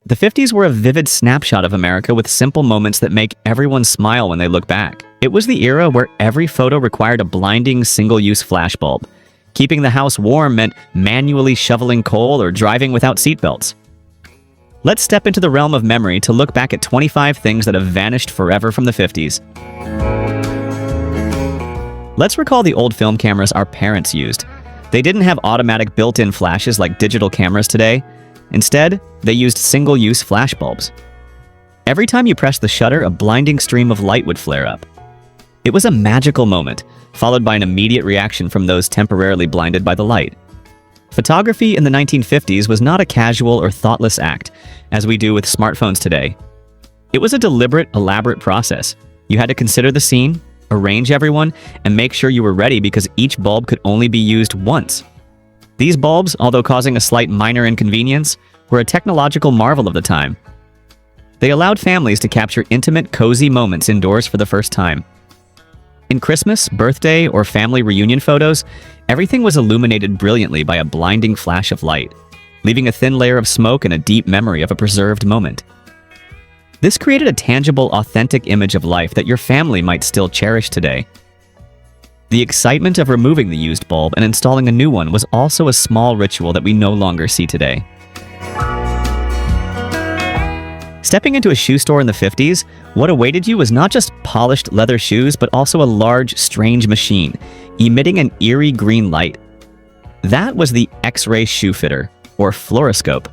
The 50s were a vivid snapshot of America with simple moments that make everyone smile when they look back. It was the era where every photo required a blinding single-use flashbulb. Keeping the house warm meant manually shoveling coal or driving without seatbelts. Let's step into the realm of memory to look back at 25 things that have vanished forever from the 50s. Let's recall the old film cameras our parents used. They didn't have automatic built-in flashes like digital cameras today. Instead, they used single-use flashbulbs. Every time you pressed the shutter, a blinding stream of light would flare up. It was a magical moment, followed by an immediate reaction from those temporarily blinded by the light. Photography in the 1950s was not a casual or thoughtless act, as we do with smartphones today. It was a deliberate, elaborate process. You had to consider the scene, arrange everyone, and make sure you were ready because each bulb could only be used once. These bulbs, although causing a slight minor inconvenience, were a technological marvel of the time. They allowed families to capture intimate, cozy moments indoors for the first time. In Christmas, birthday, or family reunion photos, everything was illuminated brilliantly by a blinding flash of light, leaving a thin layer of smoke and a deep memory of a preserved moment. This created a tangible, authentic image of life that your family might still cherish today. The excitement of removing the used bulb and installing a new one was also a small ritual that we no longer see today. Stepping into a shoe store in the 50s, what awaited you was not just polished leather shoes, but also a large, strange machine, emitting an eerie green light. That was the X-ray shoe fitter, or fluoroscope.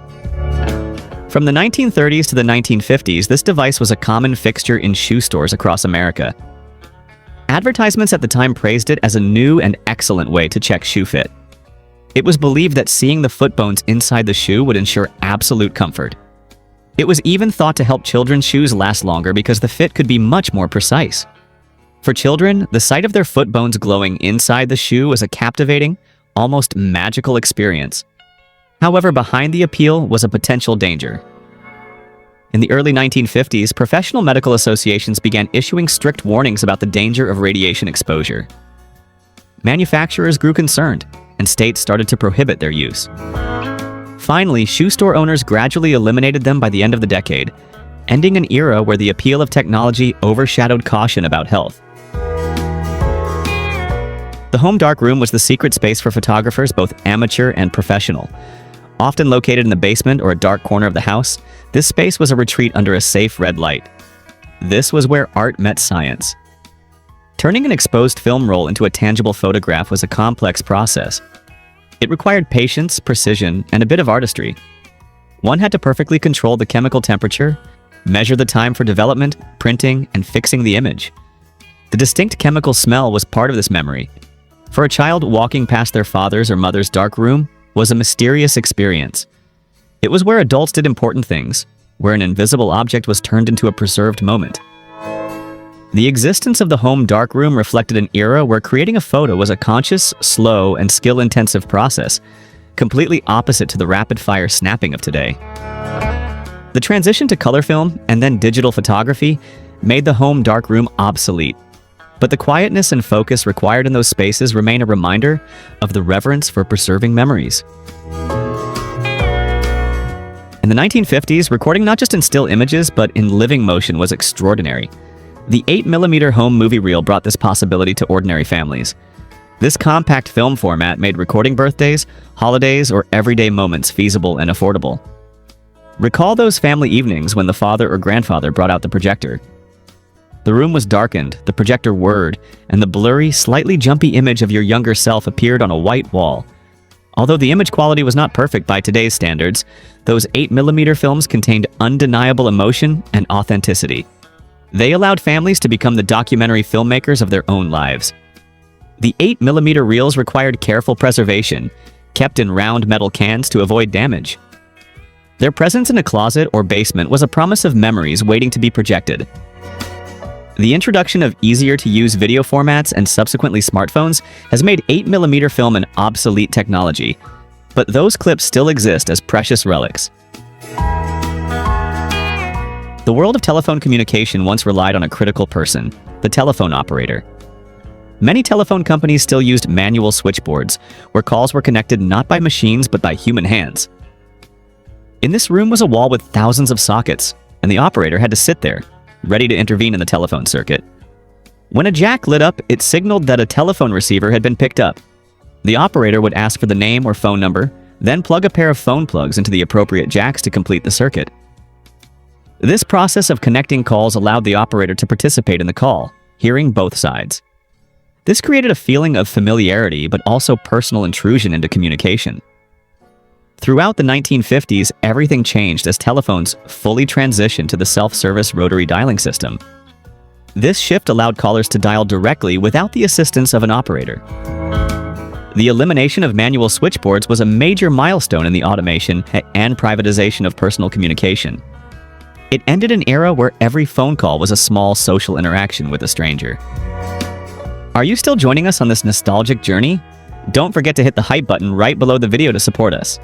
From the 1930s to the 1950s, this device was a common fixture in shoe stores across America. Advertisements at the time praised it as a new and excellent way to check shoe fit. It was believed that seeing the foot bones inside the shoe would ensure absolute comfort. It was even thought to help children's shoes last longer because the fit could be much more precise. For children, the sight of their foot bones glowing inside the shoe was a captivating, almost magical experience. However, behind the appeal was a potential danger. In the early 1950s, professional medical associations began issuing strict warnings about the danger of radiation exposure. Manufacturers grew concerned, and states started to prohibit their use. Finally, shoe store owners gradually eliminated them by the end of the decade, ending an era where the appeal of technology overshadowed caution about health. The home darkroom was the secret space for photographers, both amateur and professional. Often located in the basement or a dark corner of the house, this space was a retreat under a safe red light. This was where art met science. Turning an exposed film roll into a tangible photograph was a complex process. It required patience, precision, and a bit of artistry. One had to perfectly control the chemical temperature, measure the time for development, printing, and fixing the image. The distinct chemical smell was part of this memory. For a child, walking past their father's or mother's dark room was a mysterious experience. It was where adults did important things, where an invisible object was turned into a preserved moment. The existence of the home darkroom reflected an era where creating a photo was a conscious, slow, and skill-intensive process, completely opposite to the rapid-fire snapping of today. The transition to color film and then digital photography made the home darkroom obsolete. But the quietness and focus required in those spaces remain a reminder of the reverence for preserving memories. In the 1950s, recording not just in still images, but in living motion was extraordinary. The 8mm home movie reel brought this possibility to ordinary families. This compact film format made recording birthdays, holidays, or everyday moments feasible and affordable. Recall those family evenings when the father or grandfather brought out the projector. The room was darkened, the projector whirred, and the blurry, slightly jumpy image of your younger self appeared on a white wall. Although the image quality was not perfect by today's standards, those 8mm films contained undeniable emotion and authenticity. They allowed families to become the documentary filmmakers of their own lives. The 8mm reels required careful preservation, kept in round metal cans to avoid damage. Their presence in a closet or basement was a promise of memories waiting to be projected. The introduction of easier-to-use video formats and subsequently smartphones has made 8mm film an obsolete technology, but those clips still exist as precious relics. The world of telephone communication once relied on a critical person, the telephone operator. Many telephone companies still used manual switchboards, where calls were connected not by machines but by human hands. In this room was a wall with thousands of sockets, and the operator had to sit there, ready to intervene in the telephone circuit. When a jack lit up, it signaled that a telephone receiver had been picked up. The operator would ask for the name or phone number, then plug a pair of phone plugs into the appropriate jacks to complete the circuit. This process of connecting calls allowed the operator to participate in the call, hearing both sides. This created a feeling of familiarity but also personal intrusion into communication. Throughout the 1950s, everything changed as telephones fully transitioned to the self-service rotary dialing system. This shift allowed callers to dial directly without the assistance of an operator. The elimination of manual switchboards was a major milestone in the automation and privatization of personal communication. It ended an era where every phone call was a small social interaction with a stranger. Are you still joining us on this nostalgic journey? Don't forget to hit the hype button right below the video to support us.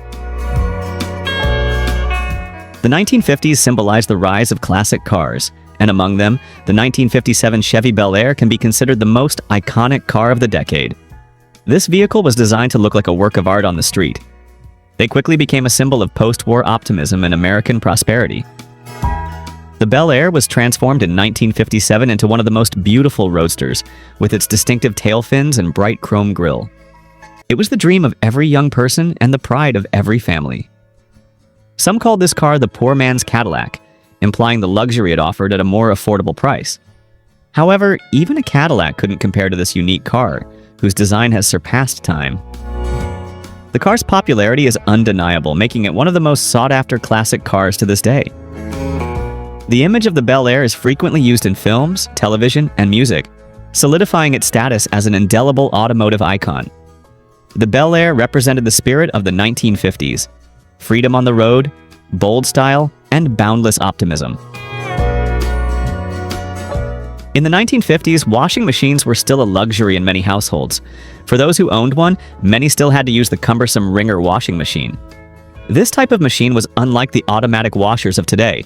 The 1950s symbolized the rise of classic cars, and among them, the 1957 Chevy Bel Air can be considered the most iconic car of the decade. This vehicle was designed to look like a work of art on the street. They quickly became a symbol of post-war optimism and American prosperity. The Bel Air was transformed in 1957 into one of the most beautiful roadsters, with its distinctive tail fins and bright chrome grille. It was the dream of every young person and the pride of every family. Some called this car the poor man's Cadillac, implying the luxury it offered at a more affordable price. However, even a Cadillac couldn't compare to this unique car, whose design has surpassed time. The car's popularity is undeniable, making it one of the most sought-after classic cars to this day. The image of the Bel Air is frequently used in films, television, and music, solidifying its status as an indelible automotive icon. The Bel Air represented the spirit of the 1950s: freedom on the road, bold style, and boundless optimism. In the 1950s, washing machines were still a luxury in many households. For those who owned one, many still had to use the cumbersome wringer washing machine. This type of machine was unlike the automatic washers of today.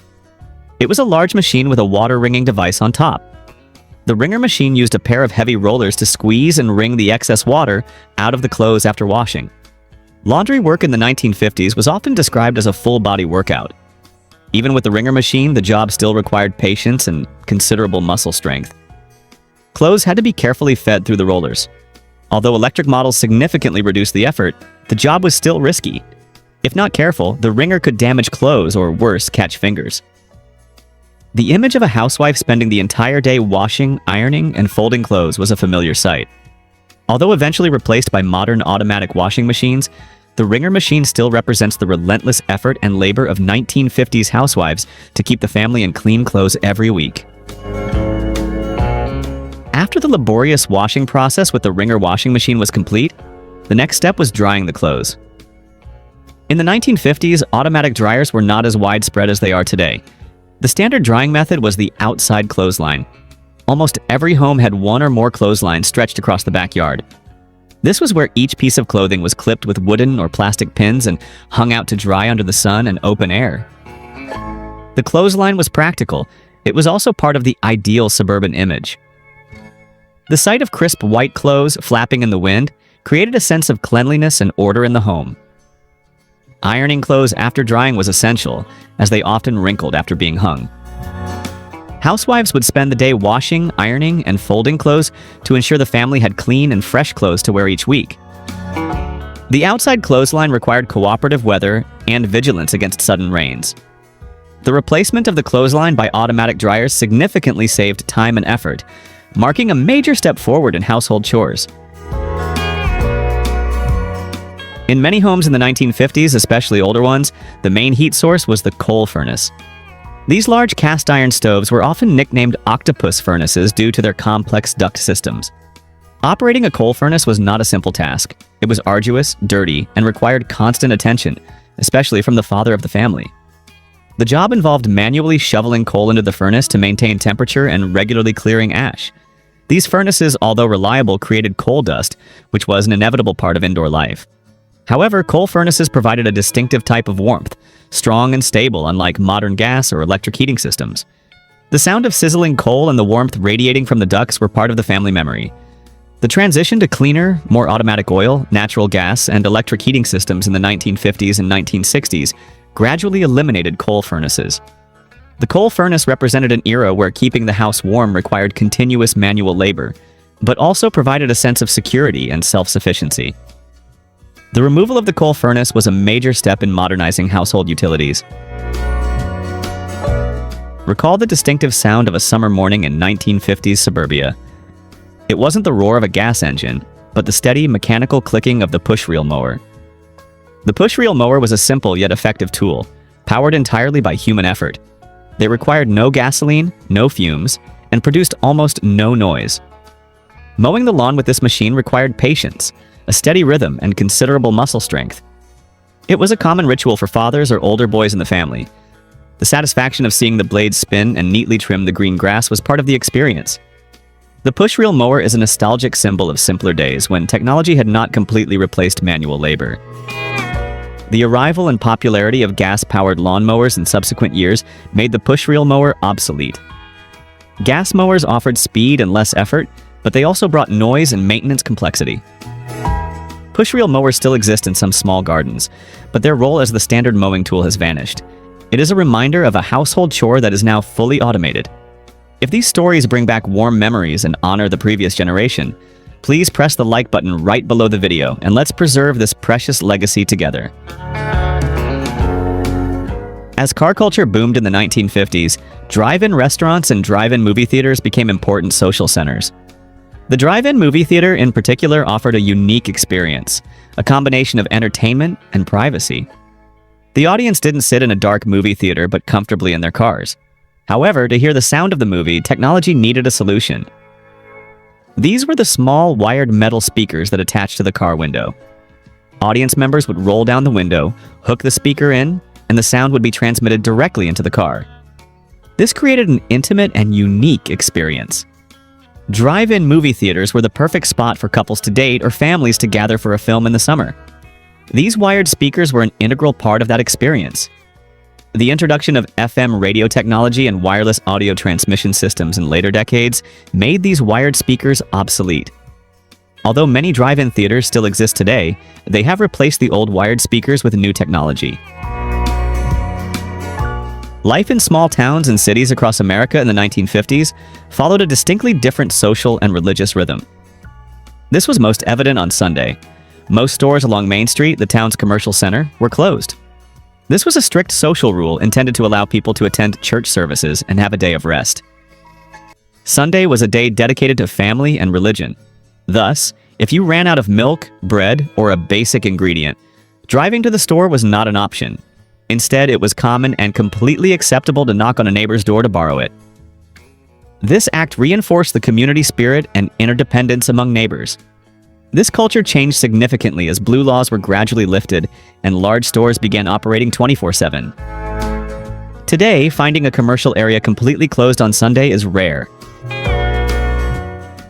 It was a large machine with a water-wringing device on top. The wringer machine used a pair of heavy rollers to squeeze and wring the excess water out of the clothes after washing. Laundry work in the 1950s was often described as a full-body workout. Even with the wringer machine, the job still required patience and considerable muscle strength. Clothes had to be carefully fed through the rollers. Although electric models significantly reduced the effort, the job was still risky. If not careful, the wringer could damage clothes or, worse, catch fingers. The image of a housewife spending the entire day washing, ironing, and folding clothes was a familiar sight. Although eventually replaced by modern automatic washing machines, the wringer machine still represents the relentless effort and labor of 1950s housewives to keep the family in clean clothes every week. After the laborious washing process with the wringer washing machine was complete, the next step was drying the clothes. In the 1950s, automatic dryers were not as widespread as they are today. The standard drying method was the outside clothesline. Almost every home had one or more clotheslines stretched across the backyard. This was where each piece of clothing was clipped with wooden or plastic pins and hung out to dry under the sun and open air. The clothesline was practical. It was also part of the ideal suburban image. The sight of crisp white clothes flapping in the wind created a sense of cleanliness and order in the home. Ironing clothes after drying was essential, as they often wrinkled after being hung. Housewives would spend the day washing, ironing, and folding clothes to ensure the family had clean and fresh clothes to wear each week. The outside clothesline required cooperative weather and vigilance against sudden rains. The replacement of the clothesline by automatic dryers significantly saved time and effort, marking a major step forward in household chores. In many homes in the 1950s, especially older ones, the main heat source was the coal furnace. These large cast iron stoves were often nicknamed octopus furnaces due to their complex duct systems. Operating a coal furnace was not a simple task. It was arduous, dirty, and required constant attention, especially from the father of the family. The job involved manually shoveling coal into the furnace to maintain temperature and regularly clearing ash. These furnaces, although reliable, created coal dust, which was an inevitable part of indoor life. However, coal furnaces provided a distinctive type of warmth, strong and stable, unlike modern gas or electric heating systems. The sound of sizzling coal and the warmth radiating from the ducts were part of the family memory. The transition to cleaner, more automatic oil, natural gas, and electric heating systems in the 1950s and 1960s gradually eliminated coal furnaces. The coal furnace represented an era where keeping the house warm required continuous manual labor, but also provided a sense of security and self-sufficiency. The removal of the coal furnace was a major step in modernizing household utilities. Recall the distinctive sound of a summer morning in 1950s suburbia. It wasn't the roar of a gas engine, but the steady mechanical clicking of the push-reel mower. The push-reel mower was a simple yet effective tool, powered entirely by human effort. They required no gasoline, no fumes, and produced almost no noise. Mowing the lawn with this machine required patience, a steady rhythm, and considerable muscle strength. It was a common ritual for fathers or older boys in the family. The satisfaction of seeing the blades spin and neatly trim the green grass was part of the experience. The push-reel mower is a nostalgic symbol of simpler days when technology had not completely replaced manual labor. The arrival and popularity of gas-powered lawnmowers in subsequent years made the push-reel mower obsolete. Gas mowers offered speed and less effort, but they also brought noise and maintenance complexity. Push-reel mowers still exist in some small gardens, but their role as the standard mowing tool has vanished. It is a reminder of a household chore that is now fully automated. If these stories bring back warm memories and honor the previous generation, please press the like button right below the video and let's preserve this precious legacy together. As car culture boomed in the 1950s, drive-in restaurants and drive-in movie theaters became important social centers. The drive-in movie theater in particular offered a unique experience, a combination of entertainment and privacy. The audience didn't sit in a dark movie theater but comfortably in their cars. However, to hear the sound of the movie, technology needed a solution. These were the small, wired metal speakers that attached to the car window. Audience members would roll down the window, hook the speaker in, and the sound would be transmitted directly into the car. This created an intimate and unique experience. Drive-in movie theaters were the perfect spot for couples to date or families to gather for a film in the summer. These wired speakers were an integral part of that experience. The introduction of FM radio technology and wireless audio transmission systems in later decades made these wired speakers obsolete. Although many drive-in theaters still exist today, they have replaced the old wired speakers with new technology. Life in small towns and cities across America in the 1950s followed a distinctly different social and religious rhythm. This was most evident on Sunday. Most stores along Main Street, the town's commercial center, were closed. This was a strict social rule intended to allow people to attend church services and have a day of rest. Sunday was a day dedicated to family and religion. Thus, if you ran out of milk, bread, or a basic ingredient, driving to the store was not an option. Instead, it was common and completely acceptable to knock on a neighbor's door to borrow it. This act reinforced the community spirit and interdependence among neighbors. This culture changed significantly as blue laws were gradually lifted and large stores began operating 24/7. Today, finding a commercial area completely closed on Sunday is rare.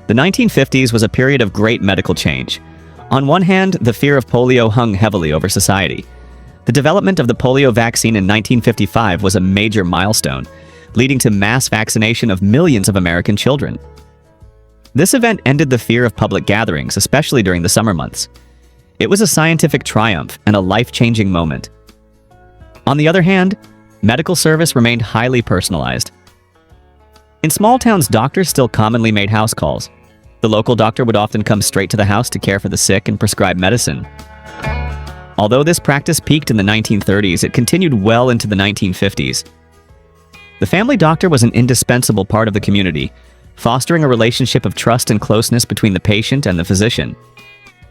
The 1950s was a period of great medical change. On one hand, the fear of polio hung heavily over society. The development of the polio vaccine in 1955 was a major milestone, leading to mass vaccination of millions of American children. This event ended the fear of public gatherings, especially during the summer months. It was a scientific triumph and a life-changing moment. On the other hand, medical service remained highly personalized. In small towns, doctors still commonly made house calls. The local doctor would often come straight to the house to care for the sick and prescribe medicine. Although this practice peaked in the 1930s, it continued well into the 1950s. The family doctor was an indispensable part of the community, fostering a relationship of trust and closeness between the patient and the physician.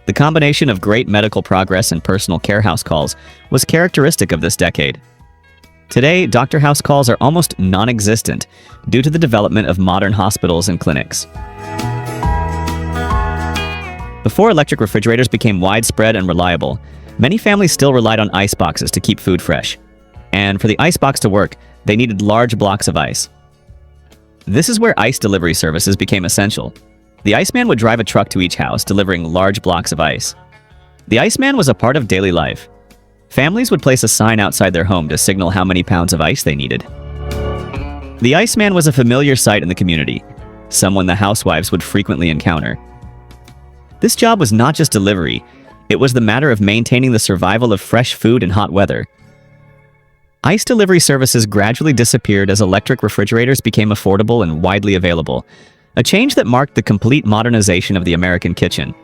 The combination of great medical progress and personal care house calls was characteristic of this decade. Today, doctor house calls are almost non-existent due to the development of modern hospitals and clinics. Before electric refrigerators became widespread and reliable, many families still relied on ice boxes to keep food fresh. And for the ice box to work, they needed large blocks of ice. This is where ice delivery services became essential. The Iceman would drive a truck to each house, delivering large blocks of ice. The Iceman was a part of daily life. Families would place a sign outside their home to signal how many pounds of ice they needed. The Iceman was a familiar sight in the community, someone the housewives would frequently encounter. This job was not just delivery, it was the matter of maintaining the survival of fresh food in hot weather. Ice delivery services gradually disappeared as electric refrigerators became affordable and widely available, a change that marked the complete modernization of the American kitchen.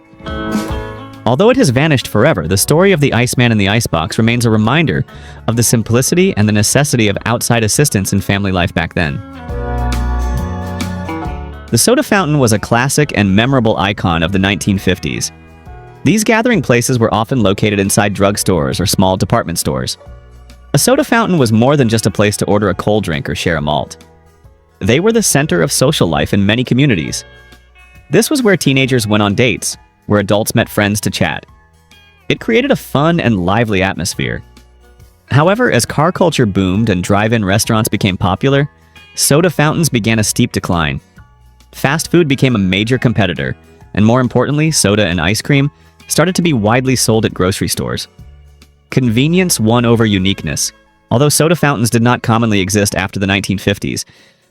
Although it has vanished forever, the story of the Iceman in the icebox remains a reminder of the simplicity and the necessity of outside assistance in family life back then. The soda fountain was a classic and memorable icon of the 1950s. These gathering places were often located inside drugstores or small department stores. A soda fountain was more than just a place to order a cold drink or share a malt. They were the center of social life in many communities. This was where teenagers went on dates, where adults met friends to chat. It created a fun and lively atmosphere. However, as car culture boomed and drive-in restaurants became popular, soda fountains began a steep decline. Fast food became a major competitor, and more importantly, soda and ice cream started to be widely sold at grocery stores. Convenience won over uniqueness. Although soda fountains did not commonly exist after the 1950s,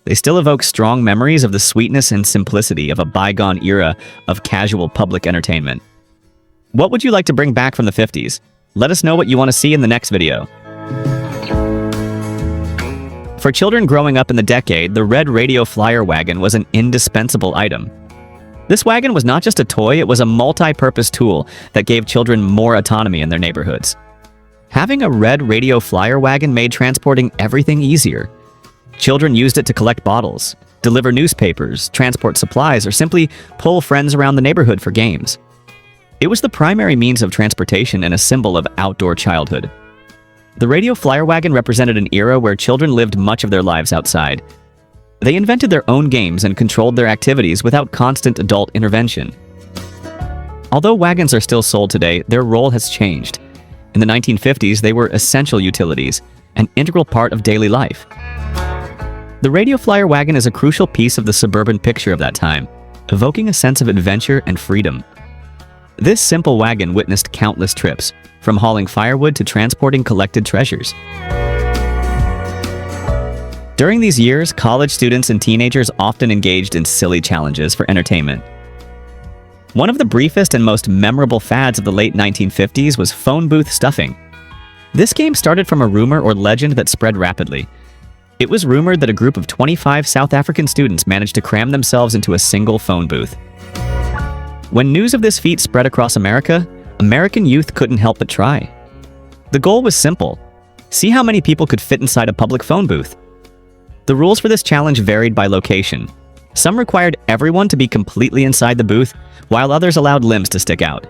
they still evoke strong memories of the sweetness and simplicity of a bygone era of casual public entertainment. What would you like to bring back from the 50s? Let us know what you want to see in the next video. For children growing up in the decade, the red radio flyer wagon was an indispensable item. This wagon was not just a toy, it was a multi-purpose tool that gave children more autonomy in their neighborhoods. Having a red radio flyer wagon made transporting everything easier. Children used it to collect bottles, deliver newspapers, transport supplies, or simply pull friends around the neighborhood for games. It was the primary means of transportation and a symbol of outdoor childhood. The radio flyer wagon represented an era where children lived much of their lives outside. They invented their own games and controlled their activities without constant adult intervention. Although wagons are still sold today, their role has changed. In the 1950s, they were essential utilities, an integral part of daily life. The radio flyer wagon is a crucial piece of the suburban picture of that time, evoking a sense of adventure and freedom. This simple wagon witnessed countless trips, from hauling firewood to transporting collected treasures. During these years, college students and teenagers often engaged in silly challenges for entertainment. One of the briefest and most memorable fads of the late 1950s was phone booth stuffing. This game started from a rumor or legend that spread rapidly. It was rumored that a group of 25 South African students managed to cram themselves into a single phone booth. When news of this feat spread across America, American youth couldn't help but try. The goal was simple: see how many people could fit inside a public phone booth. The rules for this challenge varied by location. Some required everyone to be completely inside the booth, while others allowed limbs to stick out.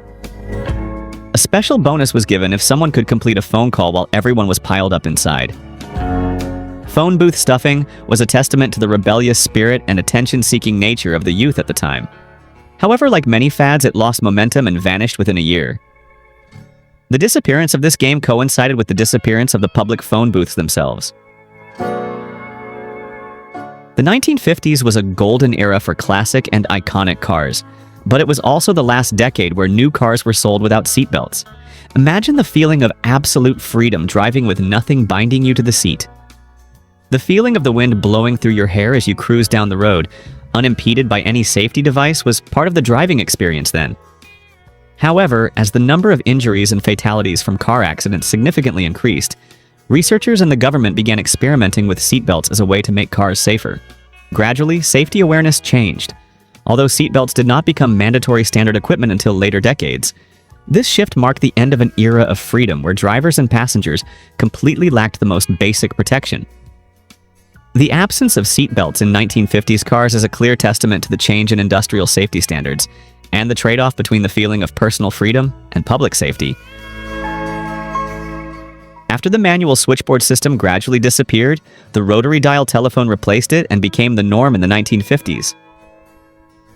A special bonus was given if someone could complete a phone call while everyone was piled up inside. Phone booth stuffing was a testament to the rebellious spirit and attention-seeking nature of the youth at the time. However, like many fads, it lost momentum and vanished within a year. The disappearance of this game coincided with the disappearance of the public phone booths themselves. The 1950s was a golden era for classic and iconic cars, but it was also the last decade where new cars were sold without seatbelts. Imagine the feeling of absolute freedom driving with nothing binding you to the seat. The feeling of the wind blowing through your hair as you cruise down the road, unimpeded by any safety device, was part of the driving experience then. However, as the number of injuries and fatalities from car accidents significantly increased, researchers and the government began experimenting with seatbelts as a way to make cars safer. Gradually, safety awareness changed. Although seatbelts did not become mandatory standard equipment until later decades, this shift marked the end of an era of freedom where drivers and passengers completely lacked the most basic protection. The absence of seatbelts in 1950s cars is a clear testament to the change in industrial safety standards and the trade-off between the feeling of personal freedom and public safety. After the manual switchboard system gradually disappeared, the rotary dial telephone replaced it and became the norm in the 1950s.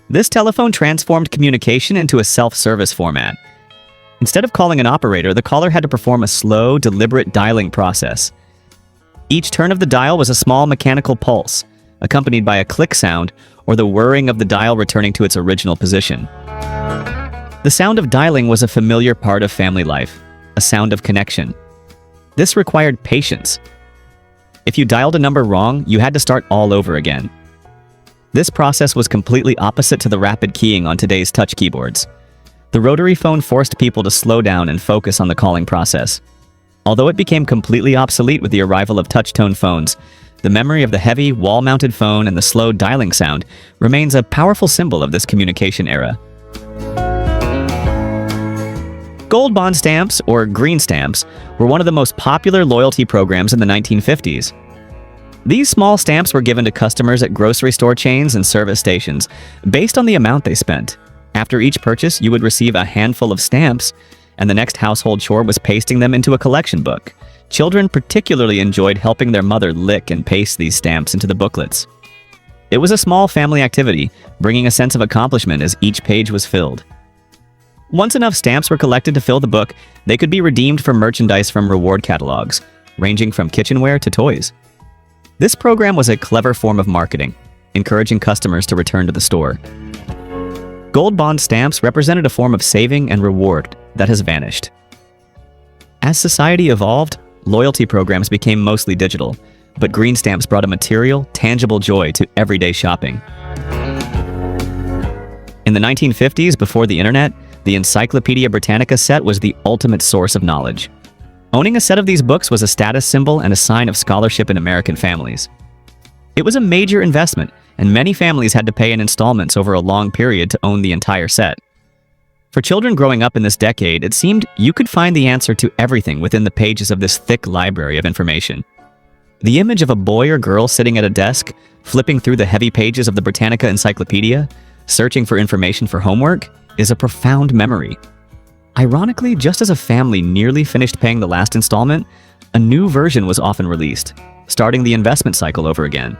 This telephone transformed communication into a self-service format. Instead of calling an operator, the caller had to perform a slow, deliberate dialing process. Each turn of the dial was a small mechanical pulse, accompanied by a click sound or the whirring of the dial returning to its original position. The sound of dialing was a familiar part of family life, a sound of connection. This required patience. If you dialed a number wrong, you had to start all over again. This process was completely opposite to the rapid keying on today's touch keyboards. The rotary phone forced people to slow down and focus on the calling process. Although it became completely obsolete with the arrival of touch-tone phones, the memory of the heavy, wall-mounted phone and the slow dialing sound remains a powerful symbol of this communication era. Gold bond stamps, or green stamps, were one of the most popular loyalty programs in the 1950s. These small stamps were given to customers at grocery store chains and service stations based on the amount they spent. After each purchase, you would receive a handful of stamps, and the next household chore was pasting them into a collection book. Children particularly enjoyed helping their mother lick and paste these stamps into the booklets. It was a small family activity, bringing a sense of accomplishment as each page was filled. Once enough stamps were collected to fill the book, they could be redeemed for merchandise from reward catalogs, ranging from kitchenware to toys. This program was a clever form of marketing, encouraging customers to return to the store. Gold bond stamps represented a form of saving and reward that has vanished. As society evolved, loyalty programs became mostly digital, but green stamps brought a material, tangible joy to everyday shopping. In the 1950s, before the internet, the Encyclopedia Britannica set was the ultimate source of knowledge. Owning a set of these books was a status symbol and a sign of scholarship in American families. It was a major investment, and many families had to pay in installments over a long period to own the entire set. For children growing up in this decade, it seemed you could find the answer to everything within the pages of this thick library of information. The image of a boy or girl sitting at a desk, flipping through the heavy pages of the Britannica Encyclopedia, searching for information for homework, is a profound memory. Ironically, just as a family nearly finished paying the last installment, a new version was often released, starting the investment cycle over again.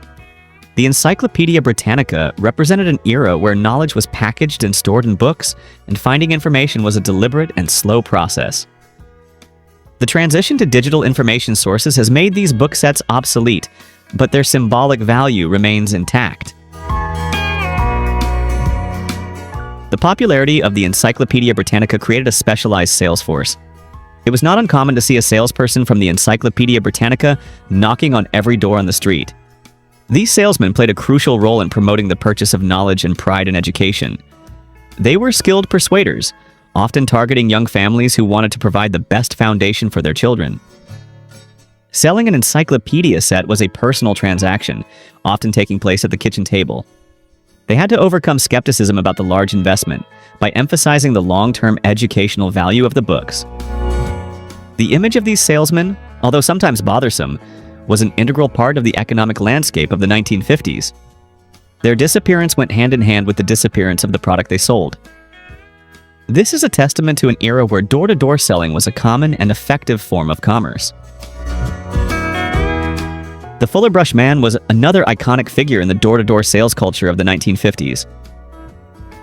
The Encyclopedia Britannica represented an era where knowledge was packaged and stored in books, and finding information was a deliberate and slow process. The transition to digital information sources has made these book sets obsolete, but their symbolic value remains intact. The popularity of the Encyclopedia Britannica created a specialized sales force. It was not uncommon to see a salesperson from the Encyclopedia Britannica knocking on every door on the street. These salesmen played a crucial role in promoting the purchase of knowledge and pride in education. They were skilled persuaders, often targeting young families who wanted to provide the best foundation for their children. Selling an encyclopedia set was a personal transaction, often taking place at the kitchen table. They had to overcome skepticism about the large investment by emphasizing the long-term educational value of the books. The image of these salesmen, although sometimes bothersome, was an integral part of the economic landscape of the 1950s. Their disappearance went hand in hand with the disappearance of the product they sold. This is a testament to an era where door-to-door selling was a common and effective form of commerce. The Fuller Brush Man was another iconic figure in the door-to-door sales culture of the 1950s.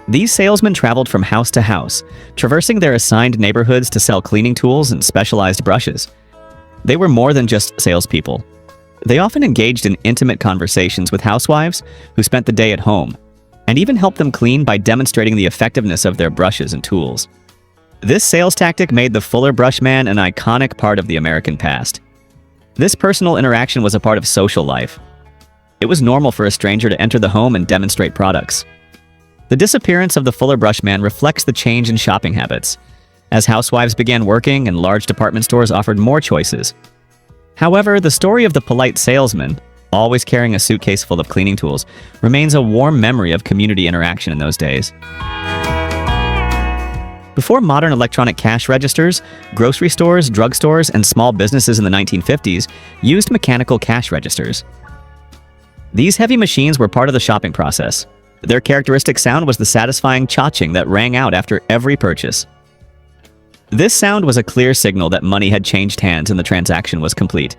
These salesmen traveled from house to house, traversing their assigned neighborhoods to sell cleaning tools and specialized brushes. They were more than just salespeople. They often engaged in intimate conversations with housewives who spent the day at home, and even helped them clean by demonstrating the effectiveness of their brushes and tools. This sales tactic made the Fuller Brush Man an iconic part of the American past. This personal interaction was a part of social life. It was normal for a stranger to enter the home and demonstrate products. The disappearance of the Fuller Brush Man reflects the change in shopping habits, as housewives began working and large department stores offered more choices. However, the story of the polite salesman, always carrying a suitcase full of cleaning tools, remains a warm memory of community interaction in those days. Before modern electronic cash registers, grocery stores, drugstores, and small businesses in the 1950s used mechanical cash registers. These heavy machines were part of the shopping process. Their characteristic sound was the satisfying cha-ching that rang out after every purchase. This sound was a clear signal that money had changed hands and the transaction was complete.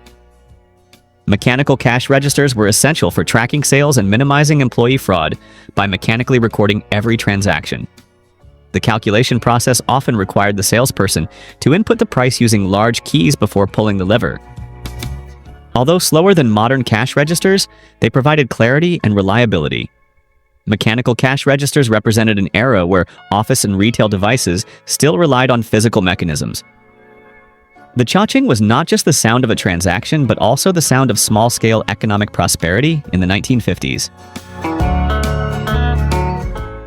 Mechanical cash registers were essential for tracking sales and minimizing employee fraud by mechanically recording every transaction. The calculation process often required the salesperson to input the price using large keys before pulling the lever. Although slower than modern cash registers, they provided clarity and reliability. Mechanical cash registers represented an era where office and retail devices still relied on physical mechanisms. The cha-ching was not just the sound of a transaction, but also the sound of small-scale economic prosperity in the 1950s.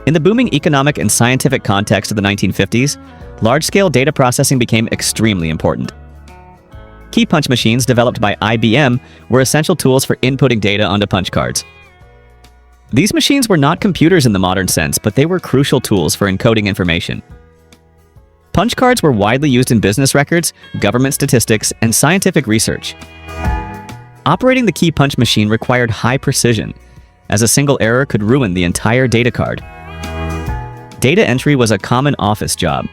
In the booming economic and scientific context of the 1950s, large-scale data processing became extremely important. Key punch machines developed by IBM were essential tools for inputting data onto punch cards. These machines were not computers in the modern sense, but they were crucial tools for encoding information. Punch cards were widely used in business records, government statistics, and scientific research. Operating the key punch machine required high precision, as a single error could ruin the entire data card. Data entry was a common office job.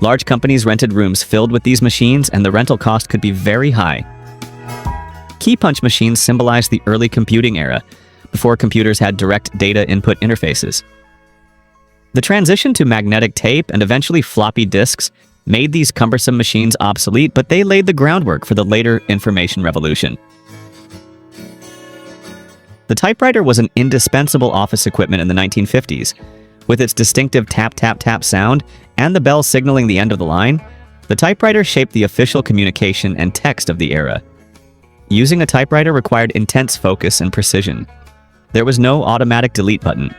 Large companies rented rooms filled with these machines, and the rental cost could be very high. Key punch machines symbolized the early computing era, before computers had direct data input interfaces. The transition to magnetic tape and eventually floppy disks made these cumbersome machines obsolete, but they laid the groundwork for the later information revolution. The typewriter was an indispensable office equipment in the 1950s. With its distinctive tap-tap-tap sound and the bell signaling the end of the line, the typewriter shaped the official communication and text of the era. Using a typewriter required intense focus and precision. There was no automatic delete button.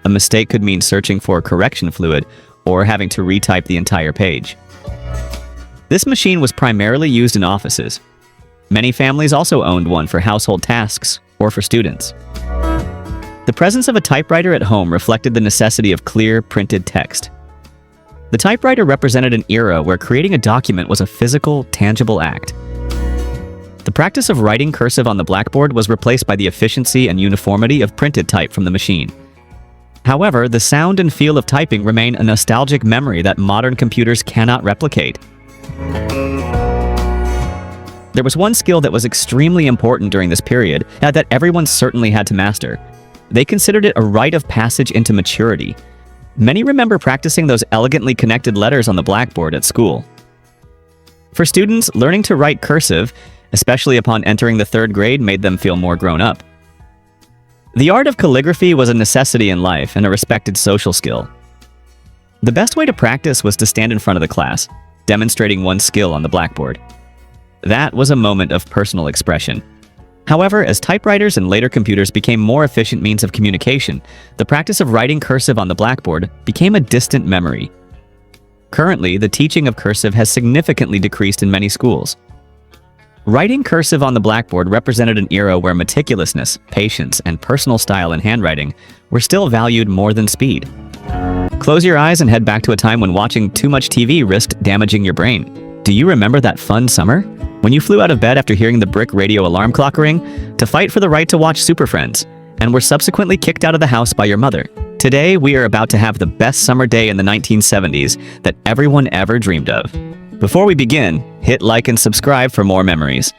A mistake could mean searching for correction fluid or having to retype the entire page. This machine was primarily used in offices. Many families also owned one for household tasks or for students. The presence of a typewriter at home reflected the necessity of clear, printed text. The typewriter represented an era where creating a document was a physical, tangible act. The practice of writing cursive on the blackboard was replaced by the efficiency and uniformity of printed type from the machine. However, the sound and feel of typing remain a nostalgic memory that modern computers cannot replicate. There was one skill that was extremely important during this period that everyone certainly had to master. They considered it a rite of passage into maturity. Many remember practicing those elegantly connected letters on the blackboard at school. For students, learning to write cursive, especially upon entering the 3rd grade, made them feel more grown up. The art of calligraphy was a necessity in life and a respected social skill. The best way to practice was to stand in front of the class, demonstrating one's skill on the blackboard. That was a moment of personal expression. However, as typewriters and later computers became more efficient means of communication, the practice of writing cursive on the blackboard became a distant memory. Currently, the teaching of cursive has significantly decreased in many schools. Writing cursive on the blackboard represented an era where meticulousness, patience, and personal style in handwriting were still valued more than speed. Close your eyes and head back to a time when watching too much TV risked damaging your brain. Do you remember that fun summer? When you flew out of bed after hearing the brick radio alarm clock ring to fight for the right to watch Super Friends, and were subsequently kicked out of the house by your mother. Today, we are about to have the best summer day in the 1970s that everyone ever dreamed of. Before we begin, hit like and subscribe for more memories.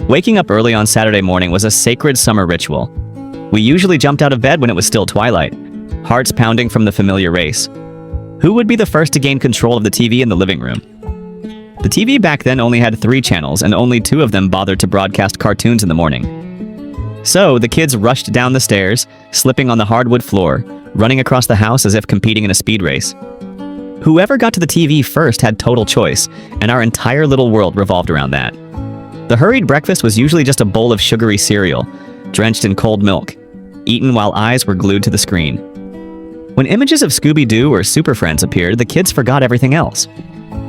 Waking up early on Saturday morning was a sacred summer ritual. We usually jumped out of bed when it was still twilight, hearts pounding from the familiar race. Who would be the first to gain control of the TV in the living room? The TV back then only had 3 channels, and only 2 of them bothered to broadcast cartoons in the morning. So, the kids rushed down the stairs, slipping on the hardwood floor, running across the house as if competing in a speed race. Whoever got to the TV first had total choice, and our entire little world revolved around that. The hurried breakfast was usually just a bowl of sugary cereal, drenched in cold milk, eaten while eyes were glued to the screen. When images of Scooby-Doo or Super Friends appeared, the kids forgot everything else.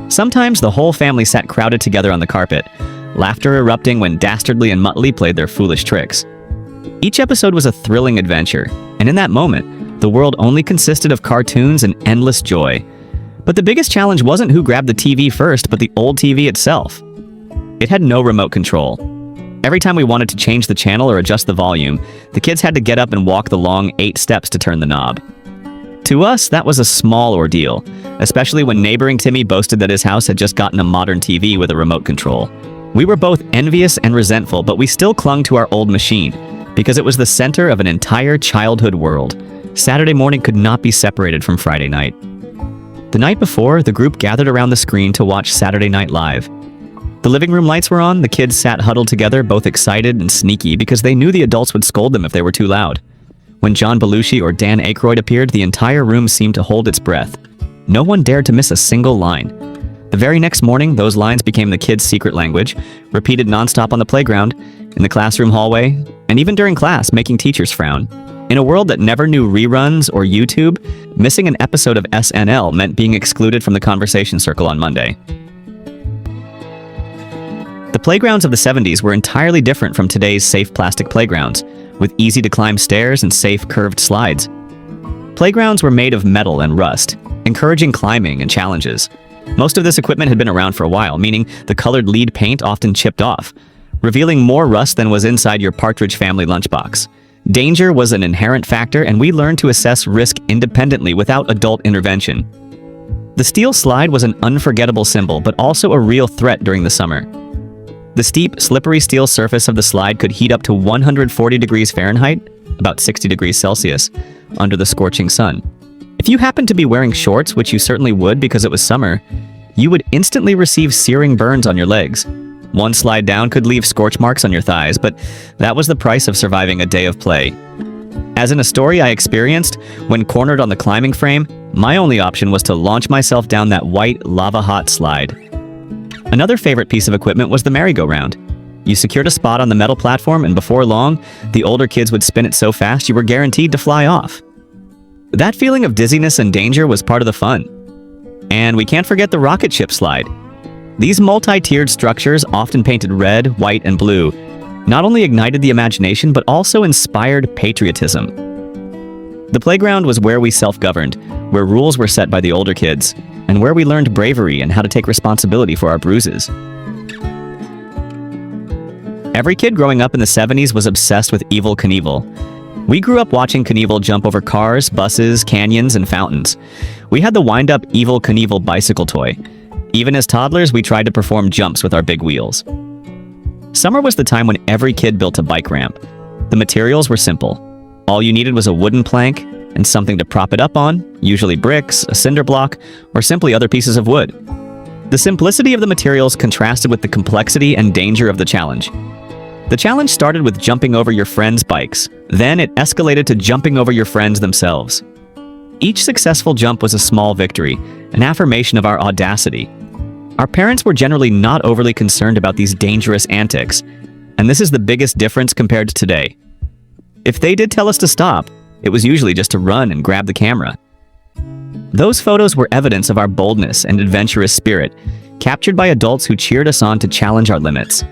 Sometimes the whole family sat crowded together on the carpet, laughter erupting when Dastardly and Muttley played their foolish tricks. Each episode was a thrilling adventure, and in that moment, the world only consisted of cartoons and endless joy. But the biggest challenge wasn't who grabbed the TV first, but the old TV itself. It had no remote control. Every time we wanted to change the channel or adjust the volume, the kids had to get up and walk the long 8 steps to turn the knob. To us, that was a small ordeal, especially when neighboring Timmy boasted that his house had just gotten a modern TV with a remote control. We were both envious and resentful, but we still clung to our old machine, because it was the center of an entire childhood world. Saturday morning could not be separated from Friday night. The night before, the group gathered around the screen to watch Saturday Night Live. The living room lights were on, the kids sat huddled together, both excited and sneaky because they knew the adults would scold them if they were too loud. When John Belushi or Dan Aykroyd appeared, the entire room seemed to hold its breath. No one dared to miss a single line. The very next morning, those lines became the kids' secret language, repeated nonstop on the playground, in the classroom hallway, and even during class, making teachers frown. In a world that never knew reruns or YouTube, missing an episode of SNL meant being excluded from the conversation circle on Monday. playgrounds of the 70s were entirely different from today's safe plastic playgrounds, with easy-to-climb stairs and safe curved slides. Playgrounds were made of metal and rust, encouraging climbing and challenges. Most of this equipment had been around for a while, meaning the colored lead paint often chipped off, revealing more rust than was inside your Partridge Family lunchbox. Danger was an inherent factor, and we learned to assess risk independently without adult intervention. The steel slide was an unforgettable symbol, but also a real threat during the summer. The steep, slippery steel surface of the slide could heat up to 140 degrees Fahrenheit, about 60 degrees Celsius, under the scorching sun. If you happened to be wearing shorts, which you certainly would because it was summer, you would instantly receive searing burns on your legs. One slide down could leave scorch marks on your thighs, but that was the price of surviving a day of play. As in a story I experienced, when cornered on the climbing frame, my only option was to launch myself down that white, lava-hot slide. Another favorite piece of equipment was the merry-go-round. You secured a spot on the metal platform, and before long, the older kids would spin it so fast you were guaranteed to fly off. That feeling of dizziness and danger was part of the fun. And we can't forget the rocket ship slide. These multi-tiered structures, often painted red, white, and blue, not only ignited the imagination but also inspired patriotism. The playground was where we self-governed, where rules were set by the older kids, and where we learned bravery and how to take responsibility for our bruises. Every kid growing up in the 70s was obsessed with Evel Knievel. We grew up watching Knievel jump over cars, buses, canyons, and fountains. We had the wind-up Evel Knievel bicycle toy. Even as toddlers, we tried to perform jumps with our big wheels. Summer was the time when every kid built a bike ramp. The materials were simple. All you needed was a wooden plank and something to prop it up on, usually bricks, a cinder block, or simply other pieces of wood. The simplicity of the materials contrasted with the complexity and danger of the challenge. The challenge started with jumping over your friends' bikes. Then it escalated to jumping over your friends themselves. Each successful jump was a small victory, an affirmation of our audacity. Our parents were generally not overly concerned about these dangerous antics, and this is the biggest difference compared to today. If they did tell us to stop, it was usually just to run and grab the camera. Those photos were evidence of our boldness and adventurous spirit, captured by adults who cheered us on to challenge our limits.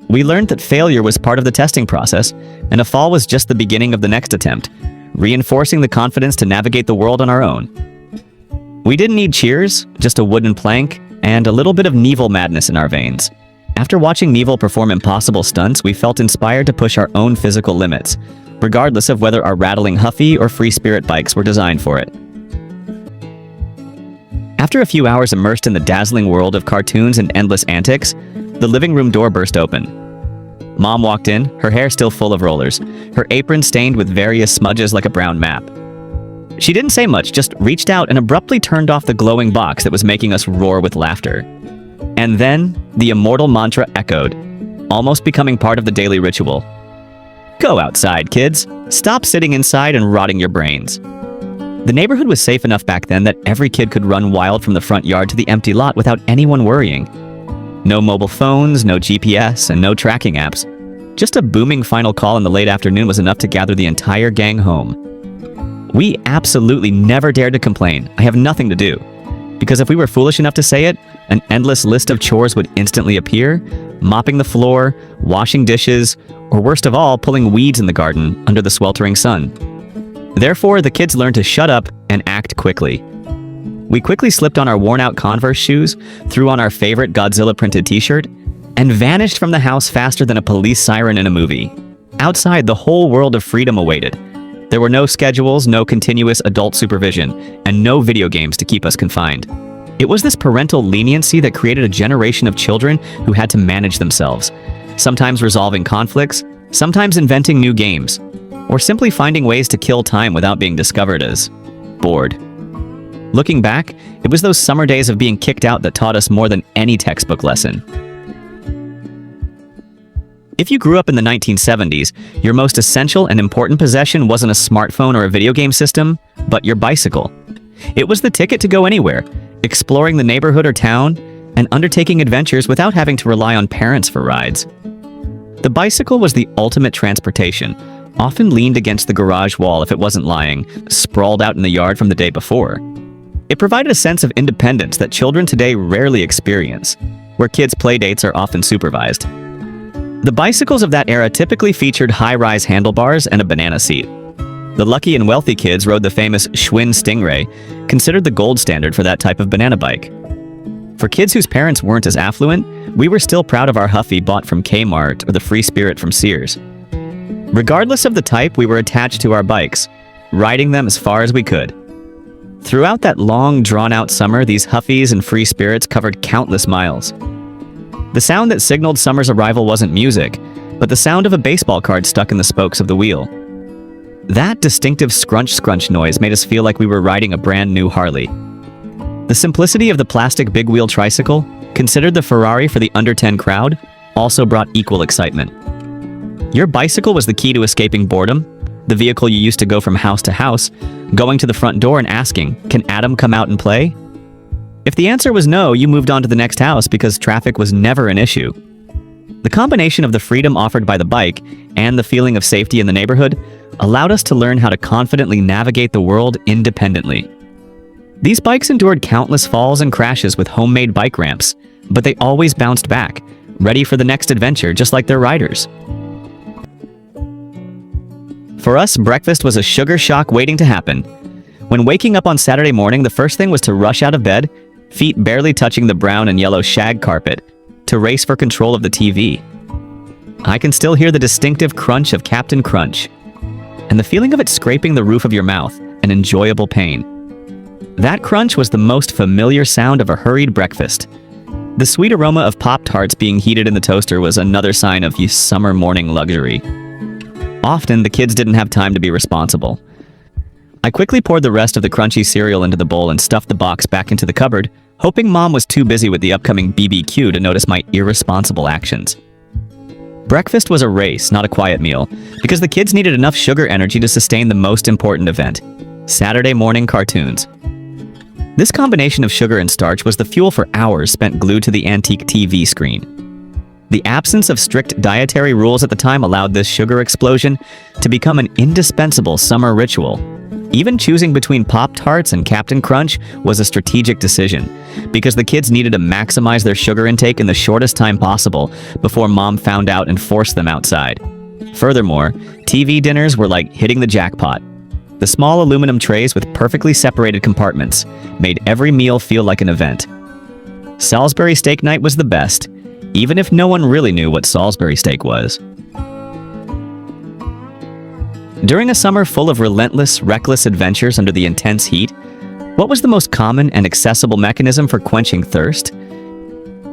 We learned that failure was part of the testing process, and a fall was just the beginning of the next attempt, reinforcing the confidence to navigate the world on our own. We didn't need cheers, just a wooden plank, and a little bit of Knievel madness in our veins. After watching Knievel perform impossible stunts, we felt inspired to push our own physical limits, regardless of whether our rattling Huffy or Free Spirit bikes were designed for it. After a few hours immersed in the dazzling world of cartoons and endless antics, the living room door burst open. Mom walked in, her hair still full of rollers, her apron stained with various smudges like a brown map. She didn't say much, just reached out and abruptly turned off the glowing box that was making us roar with laughter. And then, the immortal mantra echoed, almost becoming part of the daily ritual. Go outside, kids. Stop sitting inside and rotting your brains. The neighborhood was safe enough back then that every kid could run wild from the front yard to the empty lot without anyone worrying. No mobile phones, no GPS, and no tracking apps. Just a booming final call in the late afternoon was enough to gather the entire gang home. We absolutely never dared to complain. I have nothing to do. Because if we were foolish enough to say it, an endless list of chores would instantly appear, mopping the floor, washing dishes, or worst of all, pulling weeds in the garden under the sweltering sun. Therefore, the kids learned to shut up and act quickly. We quickly slipped on our worn-out Converse shoes, threw on our favorite Godzilla-printed t-shirt, and vanished from the house faster than a police siren in a movie. Outside, the whole world of freedom awaited. There were no schedules, no continuous adult supervision, and no video games to keep us confined. It was this parental leniency that created a generation of children who had to manage themselves, sometimes resolving conflicts, sometimes inventing new games, or simply finding ways to kill time without being discovered as bored. Looking back, it was those summer days of being kicked out that taught us more than any textbook lesson. If you grew up in the 1970s, your most essential and important possession wasn't a smartphone or a video game system, but your bicycle. It was the ticket to go anywhere, exploring the neighborhood or town, and undertaking adventures without having to rely on parents for rides. The bicycle was the ultimate transportation, often leaned against the garage wall if it wasn't lying, sprawled out in the yard from the day before. It provided a sense of independence that children today rarely experience. where kids' playdates are often supervised. The bicycles of that era typically featured high-rise handlebars and a banana seat. The lucky and wealthy kids rode the famous Schwinn Stingray, considered the gold standard for that type of banana bike. For kids whose parents weren't as affluent, we were still proud of our Huffy bought from Kmart or the Free Spirit from Sears. Regardless of the type, we were attached to our bikes, riding them as far as we could. Throughout that long, drawn-out summer, these Huffies and Free Spirits covered countless miles. The sound that signaled summer's arrival wasn't music, but the sound of a baseball card stuck in the spokes of the wheel. That distinctive scrunch-scrunch noise made us feel like we were riding a brand new Harley. The simplicity of the plastic big-wheel tricycle, considered the Ferrari for the under-10 crowd, also brought equal excitement. Your bicycle was the key to escaping boredom, the vehicle you used to go from house to house, going to the front door and asking, "Can Adam come out and play?" If the answer was no, you moved on to the next house because traffic was never an issue. The combination of the freedom offered by the bike and the feeling of safety in the neighborhood allowed us to learn how to confidently navigate the world independently. These bikes endured countless falls and crashes with homemade bike ramps, but they always bounced back, ready for the next adventure just like their riders. For us, breakfast was a sugar shock waiting to happen. When waking up on Saturday morning, the first thing was to rush out of bed, feet barely touching the brown and yellow shag carpet, to race for control of the TV. I can still hear the distinctive crunch of Captain Crunch, and the feeling of it scraping the roof of your mouth, an enjoyable pain. That crunch was the most familiar sound of a hurried breakfast. The sweet aroma of Pop-Tarts being heated in the toaster was another sign of summer morning luxury. Often, the kids didn't have time to be responsible. I quickly poured the rest of the crunchy cereal into the bowl and stuffed the box back into the cupboard, hoping Mom was too busy with the upcoming BBQ to notice my irresponsible actions. Breakfast was a race, not a quiet meal, because the kids needed enough sugar energy to sustain the most important event: Saturday morning cartoons. This combination of sugar and starch was the fuel for hours spent glued to the antique TV screen. The absence of strict dietary rules at the time allowed this sugar explosion to become an indispensable summer ritual. Even choosing between Pop-Tarts and Captain Crunch was a strategic decision, because the kids needed to maximize their sugar intake in the shortest time possible before Mom found out and forced them outside. Furthermore, TV dinners were like hitting the jackpot. The small aluminum trays with perfectly separated compartments made every meal feel like an event. Salisbury steak night was the best, even if no one really knew what Salisbury steak was. During a summer full of relentless, reckless adventures under the intense heat, what was the most common and accessible mechanism for quenching thirst?